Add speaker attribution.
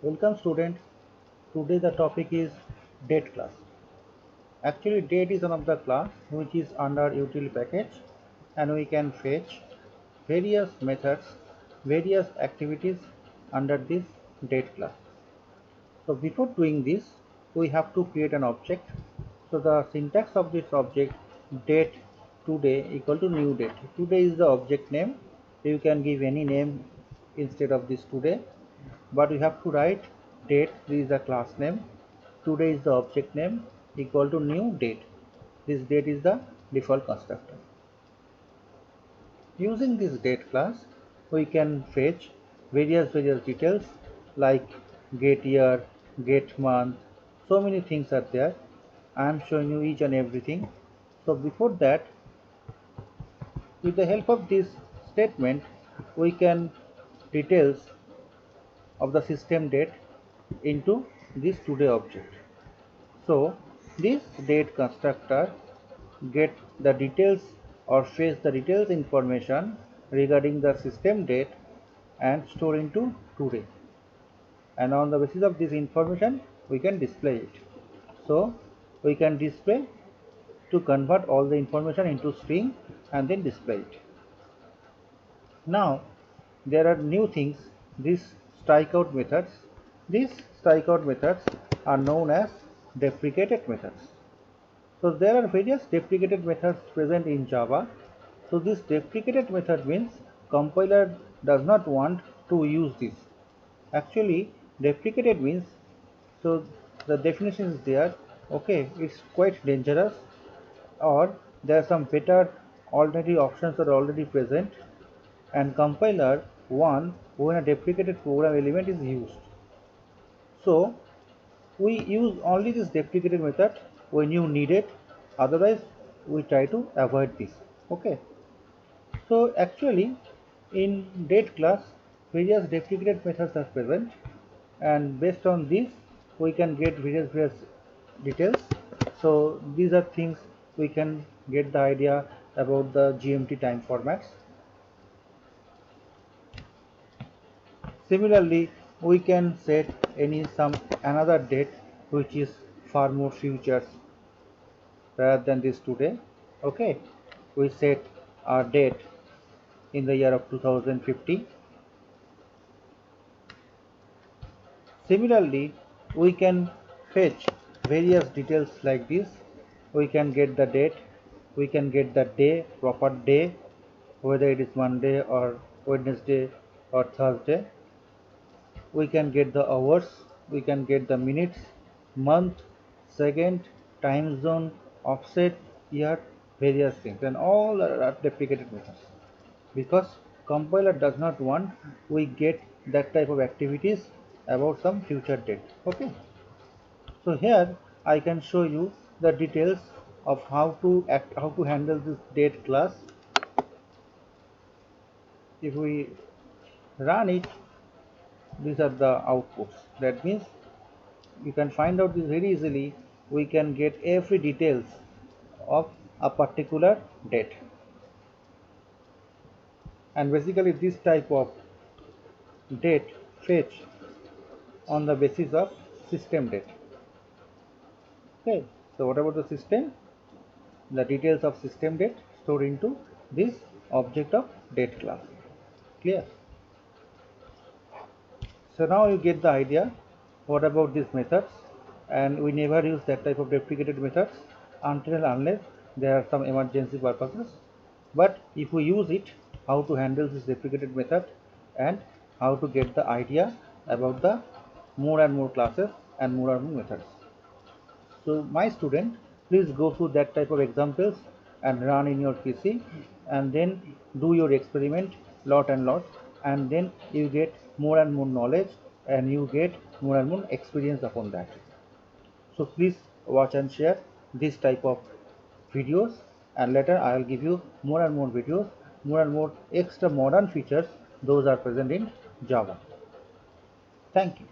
Speaker 1: Welcome student. Today the topic is date class. Actually date is one of the class which is under util package, and we can fetch various methods, various activities under this date class. So before doing this we have to create an object. So the syntax of this object, date today equal to new date. Today is the object name. You can give any name instead of this today, but we have to write date. This is the class name, today is the object name, equal to new date. This date is the default constructor. Using this date class we can fetch various details like get year, get month, so many things are there. I am showing you each and everything. So before that, with the help of this statement, we can details of the system date into this today object. So this date constructor get the details or fetch the details information regarding the system date and store into today, and on the basis of this information we can display it. So we can display to convert all the information into string and then display it. Now there are new things, these strikeout methods. These strikeout methods are known as deprecated methods. So there are various deprecated methods present in Java. So this deprecated method means compiler does not want to use this. Actually deprecated means, so the definition is there, okay, it's quite dangerous, or there are some better alternative options are already present, and compiler want when a deprecated program element is used. So we use only this deprecated method when you need it, otherwise we try to avoid this. Okay, so actually in date class various deprecated methods are present, and based on this we can get various details. So these are things we can get the idea about the GMT time formats. Similarly, we can set some another date which is far more futures rather than this today. Okay, we set our date in the year of 2050. Similarly, we can fetch various details like this. We can get the date, we can get the day, proper day, whether it is Monday or Wednesday or Thursday. We can get the hours, we can get the minutes, month, second, time zone, offset, year, various things, and all are deprecated methods, because compiler does not want we get that type of activities about some future date. Okay, so here I can show you the details of how to handle this date class. If we run it, these are the outputs. That means you can find out this very easily. We can get every details of a particular date, and basically this type of date fetch on the basis of system date. Okay, so what about the system? The details of system date stored into this object of date class. Clear? So now you get the idea what about these methods, and we never use that type of deprecated methods until and unless there are some emergency purposes. But if we use it, how to handle this deprecated method and how to get the idea about the more and more classes and more and more methods. So my student, please go through that type of examples and run in your PC, and then do your experiment lot and lot, and then you get more and more knowledge and you get more and more experience upon that. So please watch and share this type of videos, and later I will give you more and more videos, more and more extra modern features those are present in Java. Thank you.